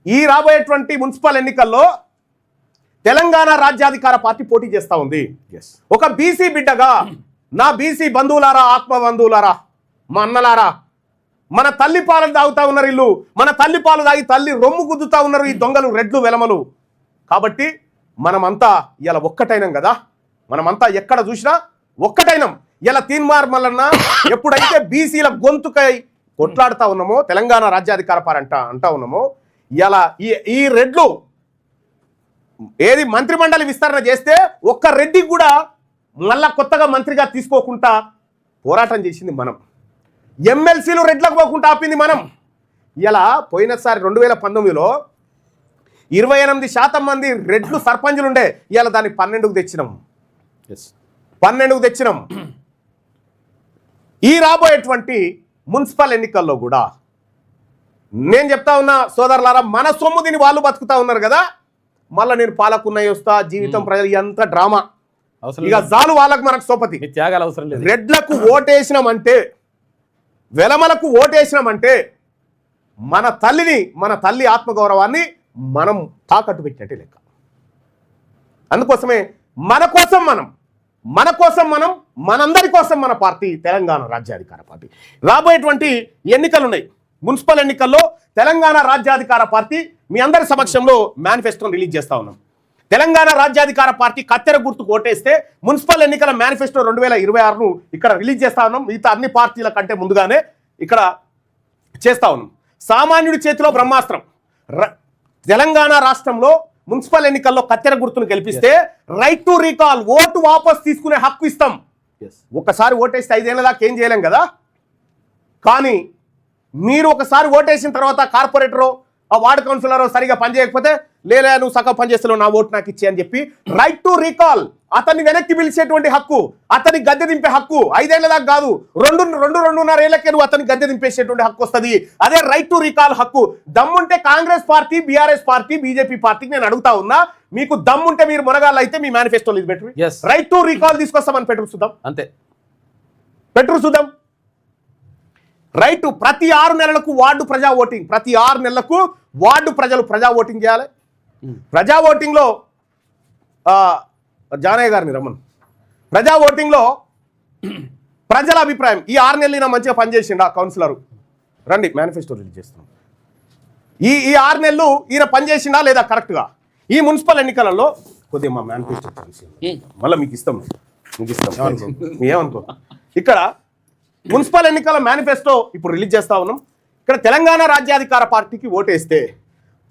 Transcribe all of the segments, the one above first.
ఈ రాబోయేటువంటి మున్సిపల్ ఎన్నికల్లో తెలంగాణ రాజ్యాధికార పార్టీ పోటీ చేస్తూ ఉంది. ఒక బీసీ బిడ్డగా నా బీసీ బంధువులారా, ఆత్మ బంధువులారా, మా అన్నలారా, మన తల్లి పాలు తాగుతా ఉన్నారు ఇల్లు, మన తల్లి పాలు తాగి తల్లి రొమ్ము గుద్దుతా ఉన్నారు ఈ దొంగలు, రెడ్లు, వెలమలు. కాబట్టి మనమంతా ఇలా ఒక్కటైనాం కదా, మనమంతా ఎక్కడ చూసినా ఒక్కటైనాం. ఇలా తీన్మార్ మల్లన్న ఎప్పుడైతే బీసీల గొంతుకై కొట్లాడుతూ ఉన్నామో, తెలంగాణ రాజ్యాధికార పార్టీ అంటా ఉన్నామో, ఇలా ఈ రెడ్లు ఏది మంత్రిమండలి విస్తరణ చేస్తే ఒక్క రెడ్డికి కూడా మళ్ళా కొత్తగా మంత్రిగా తీసుకోకుండా పోరాటం చేసింది మనం. ఎమ్మెల్సీలు రెడ్లకు పోకుండా ఆపింది మనం. ఇలా పోయినసారి 2019లో 28% మంది రెడ్లు సర్పంచులు ఉండే, ఇలా దాన్ని 12కు తెచ్చినాం. 12కు తెచ్చినాం. ఈ రాబోయేటువంటి మున్సిపల్ ఎన్నికల్లో కూడా నేను చెప్తా ఉన్నా సోదరులారా, మన సొమ్ము దీన్ని వాళ్ళు బతుకుతా ఉన్నారు కదా, మళ్ళీ నేను పాలకున్నయ్య వస్తా, జీవితం ప్రజలు ఎంత డ్రామా, ఇక జాలు వాళ్ళకు మనకు సోపతి. త్యాగాలు అవసరం లేదు. రెడ్లకు ఓటేసినామంటే, వెలమలకు ఓటేసినామంటే మన తల్లిని, మన తల్లి ఆత్మగౌరవాన్ని మనం తాకట్టు పెట్టినట్టే లెక్క. అందుకోసమే మన కోసం మనం మనందరి కోసం మన పార్టీ తెలంగాణ రాజ్యాధికార పార్టీ. రాబోయేటువంటి ఎన్నికలు ఉన్నాయి, మున్సిపల్ ఎన్నికల్లో తెలంగాణ రాజ్యాధికార పార్టీ మీ అందరి సమక్షంలో మేనిఫెస్టోని రిలీజ్ చేస్తా ఉన్నాం. తెలంగాణ రాజ్యాధికార పార్టీ కత్తెర గుర్తుకు ఓటేస్తే మున్సిపల్ ఎన్నికల మేనిఫెస్టో 2026ను ఇక్కడ రిలీజ్ చేస్తా ఉన్నాం. మిగతా అన్ని పార్టీల కంటే ముందుగానే ఇక్కడ చేస్తా ఉన్నాం. సామాన్యుడి చేతిలో బ్రహ్మాస్త్రం. తెలంగాణ రాష్ట్రంలో మున్సిపల్ ఎన్నికల్లో కత్తెర గుర్తును గెలిపిస్తే రైట్ టు రీకాల్, ఓటు వాపస్ తీసుకునే హక్కు ఇస్తాం. ఒకసారి ఓటేస్తే 5 ఏళ్ల దాకా ఏం చేయలేం కదా. కానీ మీరు ఒకసారి ఓటేసిన తర్వాత కార్పొరేటరు, ఆ వార్డు కౌన్సిలర్ సరిగా పనిచేయకపోతే, లేదా నువ్వు సగం పనిచేస్తున్నావు, నా ఓటు నాకు ఇచ్చే అని చెప్పి రైట్ టు రీకాల్, అతన్ని వెనక్కి పిలిచేటువంటి హక్కు, అతని గద్దె దింపే హక్కు 5 ఏళ్ల దాకా కాదు, 2-2.5 ఏళ్లకే నువ్వు అతని గద్దె దింపేసేటువంటి హక్కు వస్తుంది. అదే రైట్ టు రీకాల్ హక్కు. దమ్ముంటే Congress party, BRS party, BJP పార్టీకి నేను అడుగుతా ఉన్నా, మీకు దమ్ముంటే మీరు మునగాళ్ళు అయితే మీ మేనిఫెస్టోలో ఇది పెట్టు, రైట్ టు రీకాల్ తీసుకొస్తామని పెట్టు చూద్దాం. అంతే, పెట్టు చూద్దాం. రైట్ ప్రతి 6 నెలలకు వార్డు ప్రజా ఓటింగ్, ప్రతి 6 నెలలకు వార్డు ప్రజలు ప్రజా ఓటింగ్ చేయాలి. ప్రజా ఓటింగ్లో జానయ్య గారిని రమ్మను. ప్రజా ఓటింగ్లో ప్రజల అభిప్రాయం, ఈ 6 నెలలు ఈయన మంచిగా పనిచేసిండు ఆ కౌన్సిలరు, రండి మేనిఫెస్టో రిలీజ్ చేస్తున్నాం. ఈ 6 నెలలు ఈయన పనిచేసిండా లేదా కరెక్ట్గా. ఈ మున్సిపల్ ఎన్నికలలో కొద్దిగా మా మేనిఫెస్టో మళ్ళీ మీకు ఇస్తాం, ఏమనుకో. ఇక్కడ మున్సిపల్ ఎన్నికల మేనిఫెస్టో ఇప్పుడు రిలీజ్ చేస్తా ఉన్నాం. ఇక్కడ తెలంగాణ రాజ్యాధికార పార్టీకి ఓటేస్తే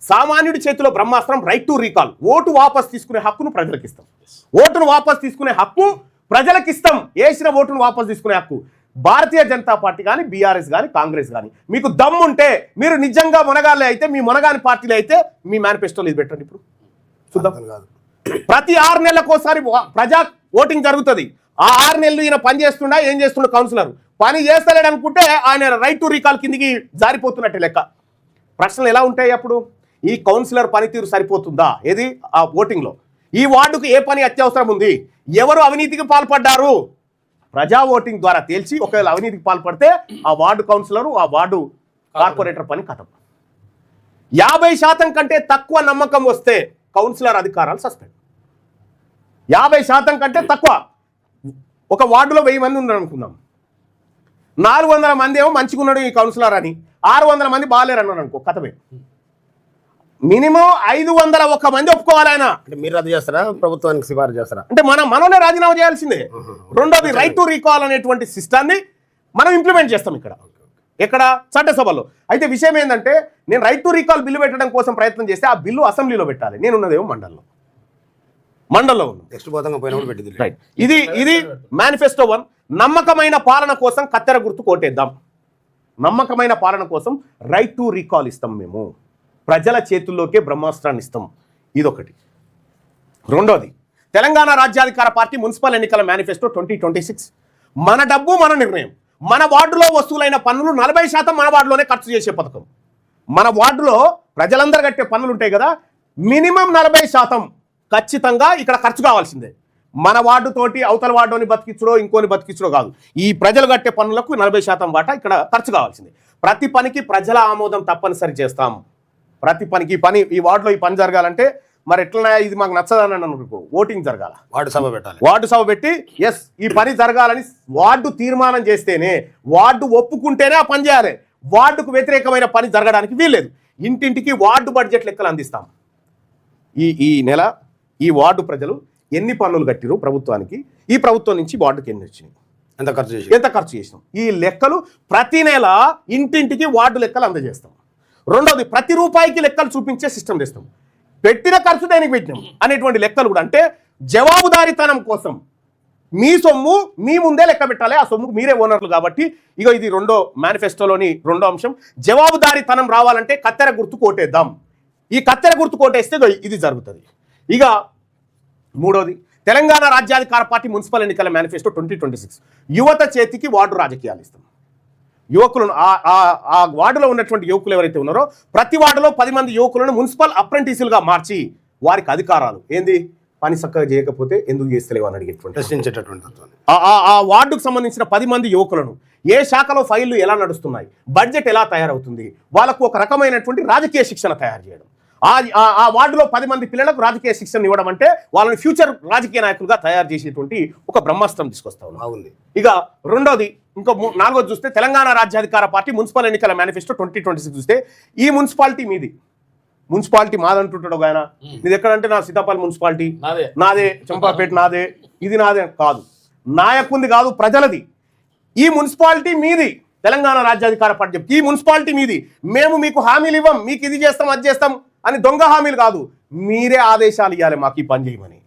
సామాన్యుడి చేతిలో బ్రహ్మాస్త్రం, రైట్ టు రీకాల్, ఓటు వాపస్ తీసుకునే హక్కును ప్రజలకు ఇస్తాం. ఓటును వాపస్ తీసుకునే హక్కు ప్రజలకు ఇస్తాం. వేసిన ఓటును వాపస్ తీసుకునే హక్కు భారతీయ జనతా పార్టీ కానీ, బీఆర్ఎస్ కానీ, కాంగ్రెస్ కానీ, మీకు దమ్ముంటే, మీరు నిజంగా మునగాళ్ళే అయితే, మీ మునగాని పార్టీలు అయితే మీ మేనిఫెస్టోలు ఇది పెట్టండి. ఇప్పుడు చూద్దాం. ప్రతి 6 నెలలకోసారి ప్రజా ఓటింగ్ జరుగుతుంది. ఆ 6 నెలలు ఈయన పని చేస్తుండా, ఏం చేస్తుండ కౌన్సిలర్ పని చేస్తలేడు అనుకుంటే ఆయన రైట్ టు రీకాల్ కిందికి జారిపోతున్నట్టే లెక్క. ప్రశ్నలు ఎలా ఉంటాయి అప్పుడు? ఈ కౌన్సిలర్ పనితీరు సరిపోతుందా? ఏది ఆ ఓటింగ్లో ఈ వార్డుకు ఏ పని అత్యవసరం ఉంది, ఎవరు అవినీతికి పాల్పడ్డారు, ప్రజా ఓటింగ్ ద్వారా తేల్చి ఒకవేళ అవినీతికి పాల్పడితే ఆ వార్డు కౌన్సిలరు, ఆ వార్డు కార్పొరేటర్ పని కథం. 50% కంటే తక్కువ నమ్మకం వస్తే కౌన్సిలర్ అధికారాలు సస్పెండ్. 50% కంటే తక్కువ. ఒక వార్డులో 1000 మంది ఉన్నారు అనుకుందాం, 400 మంది ఏమో మంచిగా ఉన్నాడు ఈ కౌన్సిలర్ అని, 600 మంది బాగాలేరు అన్నాడు అనుకో, కథమే. మినిమం 501 మంది ఒప్పుకోవాలి ఆయన. అంటే మీరు రద్దు చేస్తారా, ప్రభుత్వానికి సిఫారసు చేస్తారా? అంటే మనమే రాజీనామా చేయాల్సిందే. రెండోది రైట్ టు రీకాల్ అనేటువంటి సిస్టాన్ని మనం ఇంప్లిమెంట్ చేస్తాం ఎక్కడ చట్టసభలో. అయితే విషయం ఏంటంటే, నేను రైట్ టు రీకాల్ బిల్లు పెట్టడం కోసం ప్రయత్నం చేస్తే ఆ బిల్లు అసెంబ్లీలో పెట్టాలి. నేను ఉన్నదేమో మండల్లో ఉన్నాను. రైట్, ఇది మేనిఫెస్టో 1. నమ్మకమైన పాలన కోసం కత్తెర గుర్తు కోటేద్దాం. నమ్మకమైన పాలన కోసం రైట్ టు రీకాల్ ఇస్తాం. మేము ప్రజల చేతుల్లోకే బ్రహ్మాస్త్రాన్ని ఇస్తాం. ఇదొకటి. రెండోది, తెలంగాణ రాజ్యాధికార పార్టీ మున్సిపల్ ఎన్నికల మేనిఫెస్టో 2026. మన డబ్బు మన నిర్ణయం. మన వార్డులో వసూలైన పన్నులు 40% మన వార్డులోనే ఖర్చు చేసే పథకం. మన వార్డులో ప్రజలందరూ కట్టే పన్నులు ఉంటాయి కదా, మినిమం 40% ఖచ్చితంగా ఇక్కడ ఖర్చు కావాల్సిందే. మన వార్డు తోటి అవతల వార్డుని బతికించడో ఇంకోని బతికించడో కాదు, ఈ ప్రజలు కట్టే పన్నులకు 40% వాటా ఇక్కడ ఖర్చు కావాల్సిందే. ప్రతి పనికి ప్రజల ఆమోదం తప్పనిసరి చేస్తాం. ప్రతి పనికి ఈ వార్డులో ఈ పని జరగాలంటే మరి ఎట్లా ఇది మాకు నచ్చదని అనుకో ఓటింగ్ జరగాల, వార్డు సభ పెట్టి ఎస్ ఈ పని జరగాలని వార్డు తీర్మానం చేస్తేనే, వార్డు ఒప్పుకుంటేనే ఆ పని చేయాలి. వార్డుకు వ్యతిరేకమైన పని జరగడానికి వీల్లేదు. ఇంటింటికి వార్డు బడ్జెట్ లెక్కలు అందిస్తాం. ఈ నెల ఈ వార్డు ప్రజలు ఎన్ని పన్నులు కట్టిరు ప్రభుత్వానికి, ఈ ప్రభుత్వం నుంచి వార్డుకి ఎన్ని వచ్చినాయి, ఎంత ఖర్చు చేసినాం, ఈ లెక్కలు ప్రతి నెల ఇంటింటికి వార్డు లెక్కలు అందజేస్తాం. రెండవది ప్రతి రూపాయికి లెక్కలు చూపించే సిస్టమ్ తెస్తాం. పెట్టిన ఖర్చు దేనికి పెట్టినాం అనేటువంటి లెక్కలు కూడా, అంటే జవాబుదారీతనం కోసం మీ సొమ్ము మీ ముందే లెక్క పెట్టాలి, ఆ సొమ్ముకు మీరే ఓనర్లు కాబట్టి. ఇక ఇది రెండో మేనిఫెస్టోలోని రెండో అంశం. జవాబుదారీతనం రావాలంటే కత్తెర గుర్తు కోటేద్దాం. ఈ కత్తెర గుర్తు కోటేస్తే ఇది జరుగుతుంది. ఇక మూడోది తెలంగాణ రాజ్యాధికార పార్టీ మున్సిపల్ ఎన్నికల మేనిఫెస్టో 2026. యువత చేతికి వార్డు రాజకీయాలు ఇస్తాం. యువకులను ఆ వార్డులో ఉన్నటువంటి యువకులు ఎవరైతే ఉన్నారో ప్రతి వార్డులో 10 మంది యువకులను మున్సిపల్ అప్రెంటిస్లుగా మార్చి వారికి అధికారాలు ఏంది, పని చక్కగా చేయకపోతే ఎందుకు చేస్తలేవు అని అడిగేటువంటి ప్రశ్నించేటటువంటి ఆ వార్డుకు సంబంధించిన 10 మంది యువకులను ఏ శాఖలో ఫైళ్లు ఎలా నడుస్తున్నాయి, బడ్జెట్ ఎలా తయారవుతుంది, వాళ్ళకు ఒక రకమైనటువంటి రాజకీయ శిక్షణ తయారు చేయడం. ఆ వార్డులో 10 మంది పిల్లలకు రాజకీయ శిక్షణ ఇవ్వడం అంటే వాళ్ళని ఫ్యూచర్ రాజకీయ నాయకులుగా తయారు చేసేటువంటి ఒక బ్రహ్మాస్త్రం తీసుకొస్తా ఉన్నాం. ఇక రెండోది నాలుగోది చూస్తే తెలంగాణ రాజ్యాధికార పార్టీ మున్సిపల్ ఎన్నికల మేనిఫెస్టో 2026 చూస్తే ఈ మున్సిపాలిటీ మీది, మున్సిపాలిటీ మాదంటుంటాడు ఆయన, ఇది ఎక్కడంటే నా సీతాపల్లి మున్సిపాలిటీ నాదే, చంపాపేట నాదే, ఇది నాదే కాదు, నాయకుంది కాదు, ప్రజలది. ఈ మున్సిపాలిటీ మీది. తెలంగాణ రాజ్యాధికార పార్టీ చెప్తే ఈ మున్సిపాలిటీ మీది, మేము మీకు హామీలు ఇవ్వం, మీకు ఇది చేస్తాం అది చేస్తాం అని దొంగ హామీలు కాదు, మీరే ఆదేశాలు ఇవ్వాలి, మాకు ఈ పని చేయమని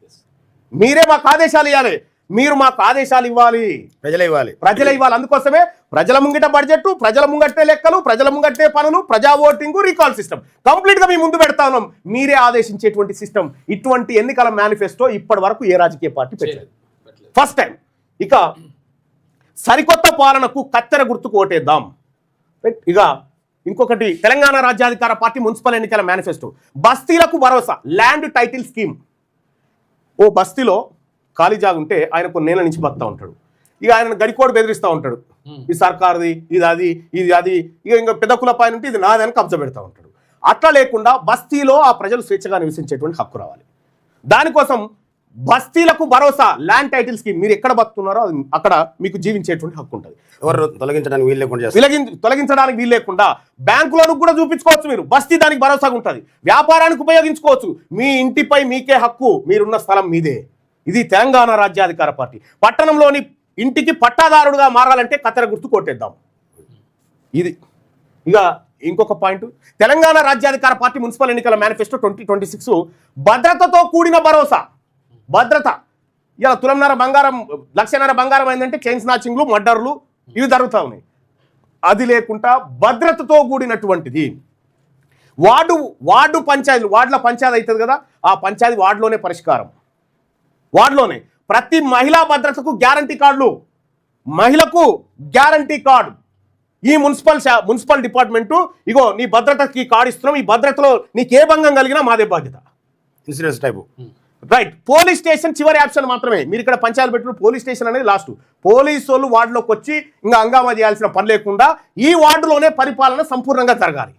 మీరే మాకు ఆదేశాలు ఇవ్వాలి. మీరు మాకు ఆదేశాలు ఇవ్వాలి, ప్రజలే ఇవ్వాలి. అందుకోసమే ప్రజల ముంగిట బడ్జెట్, ప్రజల ముంగట్టే లెక్కలు, ప్రజల ముంగట్టే పనులు, ప్రజా ఓటింగ్, రీకాల్ సిస్టమ్ కంప్లీట్ గా మీ ముందు పెడతా ఉన్నాం. మీరే ఆదేశించేటువంటి సిస్టమ్. ఇటువంటి ఎన్నికల మేనిఫెస్టో ఇప్పటి వరకు ఏ రాజకీయ పార్టీ పెట్టలేదు, ఫస్ట్ టైం. ఇక సరికొత్త పాలనకు కత్తెర గుర్తుకు ఓటేద్దాం. ఇక ఇంకొకటి తెలంగాణ రాజ్యాధికార పార్టీ మున్సిపల్ ఎన్నికల మేనిఫెస్టో బస్తీలకు భరోసా, ల్యాండ్ టైటిల్ స్కీమ్. ఓ బస్తీలో ఖాళీ జాగా ఉంటే ఆయన కొన్ని నెలల నుంచి బతుతా ఉంటాడు. ఇక ఆయన గడికోడు బెదిరిస్తూ ఉంటాడు, ఇది సర్కారుది, ఇది అది, ఇది అది, ఇంకా పెద్ద కుల పైన ఉంటే ఇది నాదని కబ్జా పెడతా ఉంటాడు. అట్లా లేకుండా బస్తీలో ఆ ప్రజలు స్వేచ్ఛగా నివసించేటువంటి హక్కు రావాలి. దానికోసం బస్తీలకు భరోసా, ల్యాండ్ టైటిల్ స్కీమ్. మీరు ఎక్కడ బతుకున్నారో అక్కడ మీకు జీవించేటువంటి హక్కు ఉంటుంది. ఎవరు తొలగించడానికి వీలు లేకుండా బ్యాంకులను కూడా చూపించుకోవచ్చు మీరు. బస్తీ దానికి భరోసాగా ఉంటుంది. వ్యాపారానికి ఉపయోగించుకోవచ్చు. మీ ఇంటిపై మీకే హక్కు, మీరున్న స్థలం మీదే. ఇది తెలంగాణ రాజ్యాధికార పార్టీ. పట్టణంలోని ఇంటికి పట్టాదారుడుగా మారాలంటే కత్తెర గుర్తు కొట్టేద్దాం. ఇది ఇక ఇంకొక పాయింట్, తెలంగాణ రాజ్యాధికార పార్టీ మున్సిపల్ ఎన్నికల మేనిఫెస్టో 2026 భద్రతతో కూడిన భరోసా. భద్రత, ఇలా తులంన్నర బంగారం, లక్షన్నర బంగారం అయిందంటే చైన్ స్నాచింగ్లు, మర్డర్లు ఇవి జరుగుతూ ఉన్నాయి. అది లేకుండా భద్రతతో కూడినటువంటిది. వార్డు పంచాయతీలు, వార్డుల పంచాయతీ అవుతుంది కదా, ఆ పంచాయతీ వార్డులోనే పరిష్కారం. వార్డులోనే ప్రతి మహిళా భద్రతకు గ్యారంటీ కార్డులు, మహిళకు గ్యారంటీ కార్డు. ఈ మున్సిపల్ డిపార్ట్మెంటు ఇగో నీ భద్రతకి కార్డు ఇస్తున్నాం, ఈ భద్రతలో నీకు ఏ భంగం కలిగినా మాదే బాధ్యత. Insurance type right. Police station చివరి ఆప్షన్ మాత్రమే. మీరు ఇక్కడ పంచాయతీ పెట్టిన పోలీస్ స్టేషన్ అనేది లాస్ట్. పోలీసు వాళ్ళు వార్డులోకి వచ్చి ఇంకా హంగామా చేయాల్సిన పని లేకుండా ఈ వార్డులోనే పరిపాలన సంపూర్ణంగా జరగాలి,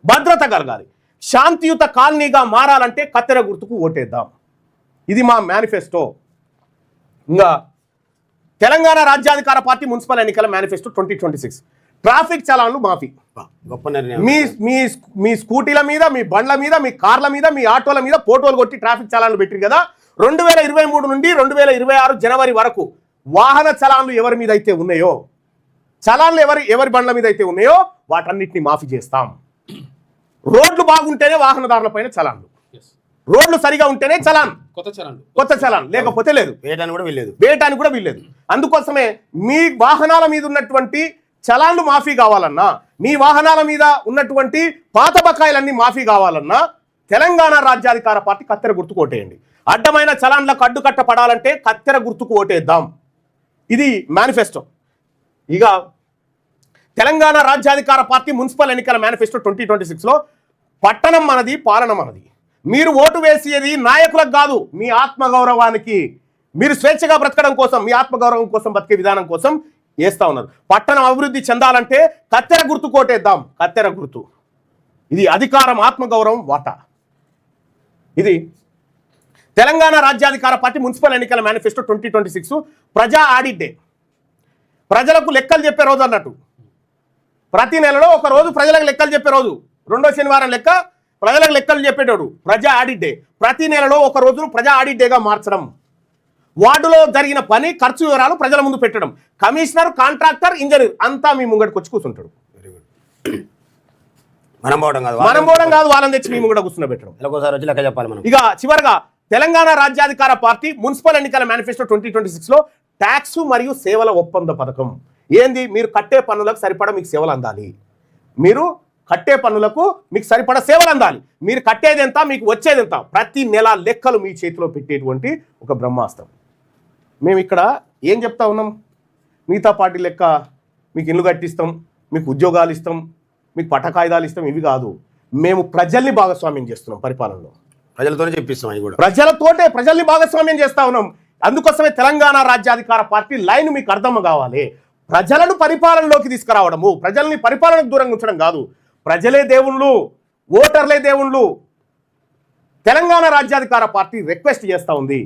భద్రత కలగాలి. శాంతియుత కాలనీగా మారాలంటే కత్తెర గుర్తుకు ఓటేద్దాం. ఇది మా మేనిఫెస్టో. ఇంకా తెలంగాణ రాజ్యాధికార పార్టీ మున్సిపల్ ఎన్నికల మేనిఫెస్టో 2026 ట్రాఫిక్ చలాన్లు మాఫీ. గొప్ప నిర్ణయం. మీ స్కూటీల మీద, మీ బండ్ల మీద, మీ కార్ల మీద, మీ ఆటోల మీద ఫోటోలు కొట్టి ట్రాఫిక్ చలాన్లు పెట్టిరు కదా. 2023 నుండి 2026 జనవరి వరకు వాహన చలాన్లు ఎవరి మీద అయితే ఉన్నాయో, చలాన్లు ఎవరి బండ్ల మీద అయితే ఉన్నాయో వాటన్నిటిని మాఫీ చేస్తాం. రోడ్లు బాగుంటేనే వాహనదారుల పైన చలాన్లు, రోడ్లు సరిగా ఉంటేనే చలాన్, కొత్త చలాన్, లేకపోతే లేదు, వేయటానికి కూడా వీల్లేదు. అందుకోసమే మీ వాహనాల మీద ఉన్నటువంటి చలాన్లు మాఫీ కావాలన్నా, మీ వాహనాల మీద ఉన్నటువంటి పాత బకాయిలన్నీ మాఫీ కావాలన్నా తెలంగాణ రాజ్యాధికార పార్టీ కత్తెర గుర్తుకు ఓటేయండి. అడ్డమైన చలాన్లకు అడ్డుకట్ట పడాలంటే కత్తెర గుర్తుకు ఓటేద్దాం. ఇది మేనిఫెస్టో. ఇక తెలంగాణ రాజ్యాధికార పార్టీ మున్సిపల్ ఎన్నికల మేనిఫెస్టో 2026లో పట్టణం మనది, పాలన మనది. మీరు ఓటు వేసేది నాయకులకు కాదు, మీ ఆత్మగౌరవానికి. మీరు స్వేచ్ఛగా బ్రతకడం కోసం, మీ ఆత్మగౌరవం కోసం, బతికే విధానం కోసం వేస్తా ఉన్నారు. పట్టణం అభివృద్ధి చెందాలంటే కత్తెర గుర్తు కోటేద్దాం. కత్తెర గుర్తు ఇది అధికారం, ఆత్మగౌరవం, వాటా. ఇది తెలంగాణ రాజ్యాధికార పార్టీ మున్సిపల్ ఎన్నికల మేనిఫెస్టో 2026 ప్రజా ఆడిట్ డే. ప్రజలకు లెక్కలు చెప్పే రోజు అన్నట్టు. ప్రతి నెలలో ఒక రోజు ప్రజలకు లెక్కలు చెప్పే రోజు. రెండో శనివారం లెక్క ప్రజలకు లెక్కలు చెప్పేటోడు ప్రజా ఆడిట్ డే. ప్రతి నెలలో ఒక రోజును ప్రజా ఆడిట్ డేగా మార్చడం. వార్డులో జరిగిన పని, ఖర్చు వివరాలు ప్రజల ముందు పెట్టడం. కమిషనర్, కాంట్రాక్టర్, ఇంజనీర్ అంతా మీ ముంగడికి వచ్చి కూర్చుంటాడు. Very good. మనం పోవడం కాదు, వాళ్ళని తెచ్చి మీ ముంగడ కూర్చున్న పెట్టడం. ఒకసారి వచ్చి లెక్క చెప్పాలి మనం. ఇక చివరిగా తెలంగాణ రాజ్యాధికార పార్టీ మున్సిపల్ ఎన్నికల మేనిఫెస్టో 2026లో ట్యాక్స్ మరియు సేవల ఒప్పంద పథకం. ఏంది? మీరు కట్టే పన్నులకు సరిపడా మీకు సేవలు అందాలి. మీరు కట్టే పన్నులకు మీకు సరిపడా సేవలు అందాలి. మీరు కట్టేది ఎంత, మీకు వచ్చేది ఎంత, ప్రతి నెల లెక్కలు మీ చేతిలో పెట్టేటువంటి ఒక బ్రహ్మాస్త్రం. మేము ఇక్కడ ఏం చెప్తా ఉన్నాం? మిగతా పార్టీ లెక్క మీకు ఇల్లు కట్టిస్తాం, మీకు ఉద్యోగాలు ఇస్తాం, మీకు పట్టకాయిదాలు ఇస్తాం, ఇవి కాదు. మేము ప్రజల్ని భాగస్వామ్యం చేస్తున్నాం పరిపాలనలో. ప్రజలతోనే చెప్పిస్తాం. అవి కూడా ప్రజల్ని భాగస్వామ్యం చేస్తా ఉన్నాం. అందుకోసమే తెలంగాణ రాజ్యాధికార పార్టీ లైన్ మీకు అర్థం కావాలి. ప్రజలను పరిపాలనలోకి తీసుకురావడము, ప్రజల్ని పరిపాలనకు దూరంగా ఉంచడం కాదు. ప్రజలే దేవుళ్ళు, ఓటర్లే దేవుళ్ళు. తెలంగాణ రాజ్యాధికార పార్టీ రిక్వెస్ట్ చేస్తూ ఉంది,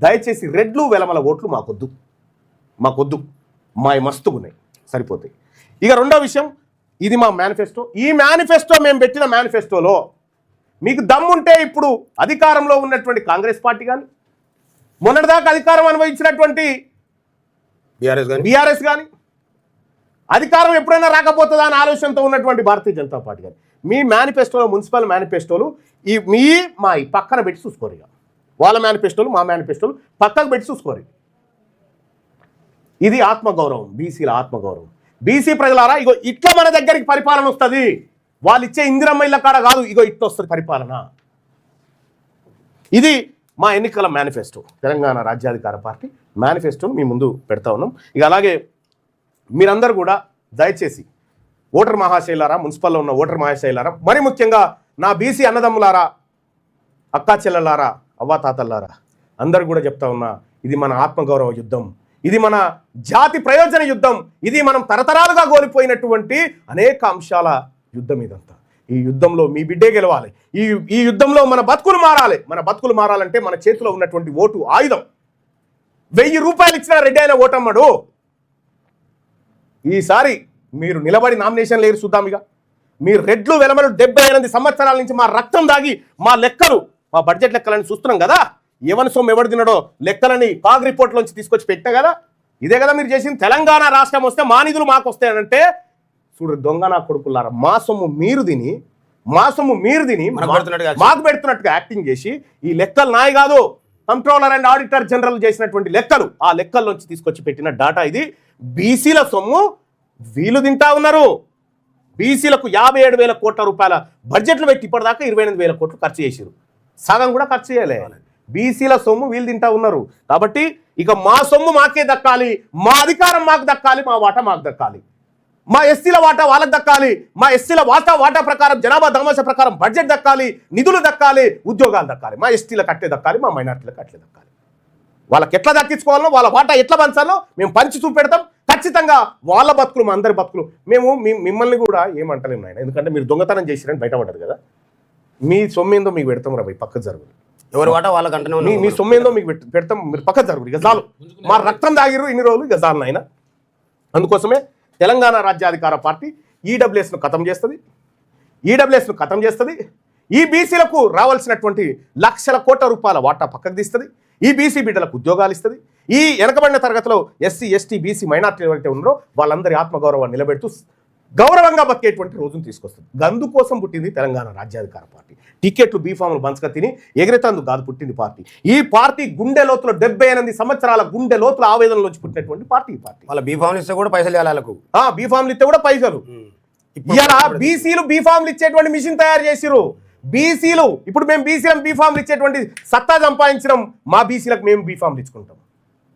దయచేసి రెడ్లు వెలమల ఓట్లు మాకొద్దు, మా మస్తుగున్నాయి, సరిపోతాయి. ఇక రెండో విషయం, ఇది మా మేనిఫెస్టో. ఈ మేనిఫెస్టో మేము పెట్టిన మేనిఫెస్టోలో మీకు దమ్ముంటే ఇప్పుడు అధికారంలో ఉన్నటువంటి కాంగ్రెస్ పార్టీ కానీ, మొన్నటిదాకా అధికారం అనుభవించినటువంటి బీఆర్ఎస్ కానీ, అధికారం ఎప్పుడైనా రాకపోతుందా అని ఆలోచనతో ఉన్నటువంటి భారతీయ జనతా పార్టీ కానీ, మీ మేనిఫెస్టోలో, మున్సిపల్ మేనిఫెస్టోలు మా పక్కన పెట్టి చూసుకోరు. ఇక వాళ్ళ మేనిఫెస్టోలు, మా మేనిఫెస్టోలు పక్కకు పెట్టి చూసుకోరు. ఇది ఆత్మగౌరవం, బీసీల ఆత్మగౌరవం. బీసీ ప్రజలారా, ఇగో ఇట్లా మన దగ్గరికి పరిపాలన వస్తుంది. వాళ్ళు ఇచ్చే ఇందిరమ్మ ఇళ్ళ కాడ కాదు, ఇగో ఇట్లా వస్తుంది పరిపాలన. ఇది మా ఎన్నికల మేనిఫెస్టో. తెలంగాణ రాజ్యాధికార పార్టీ మేనిఫెస్టోను మీ ముందు పెడతా ఉన్నాం. ఇక అలాగే మీరందరూ కూడా దయచేసి ఓటర్ మహాశైలారా, మున్సిపల్లో ఉన్న ఓటర్ మహాశైలారా, మరి ముఖ్యంగా నా బీసీ అన్నదమ్ములారా, అక్కా చెల్లెలారా, అవ్వాతాతల్లారా, అందరూ కూడా చెప్తా ఉన్నా, ఇది మన ఆత్మగౌరవ యుద్ధం, ఇది మన జాతి ప్రయోజన యుద్ధం, ఇది మనం తరతరాలుగా కోల్పోయినటువంటి అనేక అంశాల యుద్ధం ఇదంతా. ఈ యుద్ధంలో మీ బిడ్డే గెలవాలి. ఈ యుద్ధంలో మన బతుకులు మారాలి. మన బతుకులు మారాలంటే మన చేతిలో ఉన్నటువంటి ఓటు ఆయుధం. 1000 రూపాయలు ఇచ్చిన రెడ్డి అయిన ఓటమ్మడు. ఈసారి మీరు నిలబడి నామినేషన్ లేరు చూద్దాం. ఇక మీరు రెడ్లు వెలమలు 78 సంవత్సరాల నుంచి మా రక్తం దాగి మా లెక్కలు, మా బడ్జెట్ లెక్కలని చూస్తున్నాం కదా. ఎవరి సొమ్ము ఎవడు తినడో లెక్కలని కాగ్ రిపోర్ట్లోంచి తీసుకొచ్చి పెట్టినా కదా. ఇదే కదా మీరు చేసింది. తెలంగాణ రాష్ట్రం వస్తే మా నిధులు మాకు వస్తాయంటే, చూడు దొంగ నా కొడుకులారా, మా సొమ్ము మీరు తిని మాకు పెడుతున్నట్టుగా యాక్టింగ్ చేసి, ఈ లెక్కలు నాయి కాదు, కంట్రోలర్ అండ్ ఆడిటర్ జనరల్ చేసినటువంటి లెక్కలు, ఆ లెక్కల్లోంచి తీసుకొచ్చి పెట్టిన డాటా ఇది. బీసీల సొమ్ము వీళ్ళు తింటా ఉన్నారు. బీసీలకు 57,000 కోట్ల రూపాయల బడ్జెట్లు పెట్టి ఇప్పటిదాకా 28,000 కోట్లు ఖర్చు చేశారు. సగం కూడా ఖర్చు చేయలే. బీసీల సొమ్ము వీళ్ళు తింటా ఉన్నారు. కాబట్టి ఇక మా సొమ్ము మాకే దక్కాలి, మా అధికారం మాకు దక్కాలి, మా వాటా మాకు దక్కాలి, మా ఎస్సీల వాటా వాళ్ళకి దక్కాలి, మా ఎస్సీల వాటా ప్రకారం జనాభా దామాషా ప్రకారం బడ్జెట్ దక్కాలి, నిధులు దక్కాలి, ఉద్యోగాలు దక్కాలి, మా ఎస్టీలకు అట్లే దక్కాలి, మా మైనార్టీలకు అట్లే దక్కాలి. వాళ్ళకి ఎట్లా దక్కించుకోవాలో, వాళ్ళ వాటా ఎట్లా పంచాలో మేము పంచి చూపెడతాం. ఖచ్చితంగా వాళ్ళ బతుకులు మా అందరి బతుకులు. మేము మిమ్మల్ని కూడా ఏమంటలేము నాయన, ఎందుకంటే మీరు దొంగతనం చేసిరని బయటపడ్డది కదా. మీ సొమ్మేందో మీకు పెడతాం రా, పక్కకు జరుగు. ఎవరి వాటా వాళ్ళకంటే మీ సొమ్మేందో మీకు పెడతాం, మీరు పక్కకు జరుగు. ఇక చాలు, మా రక్తం దాగిరు ఇన్ని రోజులు, ఇక చాలు నాయన. అందుకోసమే తెలంగాణ రాజ్యాధికార పార్టీ ఈడబ్ల్యూఎస్ను ఖతం చేస్తుంది. ఈ బీసీలకు రావాల్సినటువంటి లక్షల కోట్ల రూపాయల వాటా పక్కకు తీస్తుంది. ఈ బీసీ బిడ్డలకు ఉద్యోగాలు ఇస్తుంది. ఈ వెనకబడిన తరగతిలో ఎస్సీ, ఎస్టీ, బీసీ, మైనార్టీలు ఎవరైతే ఉన్నారో వాళ్ళందరి ఆత్మగౌరవాన్ని నిలబెడుతూ గౌరవంగా బతికేటువంటి రోజును తీసుకొస్తుంది. గందు కోసం పుట్టింది తెలంగాణ రాజ్యాధికార పార్టీ. టికెట్లు బీఫామ్లు బంచక తిని ఎగిరేతందుకు కాదు పుట్టింది పార్టీ. ఈ పార్టీ గుండె లోతులో 78 సంవత్సరాల గుండె లోతుల ఆవేదనలోంచి పుట్టినటువంటి పార్టీ. వాళ్ళ బీఫామ్లు ఇస్తే కూడా పైసలు ఇవ్వాలి. బీఫామ్లు ఇస్తే కూడా పైసలు. ఇలా బీసీలు బీఫామ్లు ఇచ్చేటువంటి మిషన్ తయారు చేసిరు. బీసీలు ఇప్పుడు మేము బీసీలకు బీఫామ్లు ఇచ్చేటువంటి సత్తా సంపాదించడం, మా బీసీలకు మేము బీఫామ్లు ఇచ్చుకుంటాం.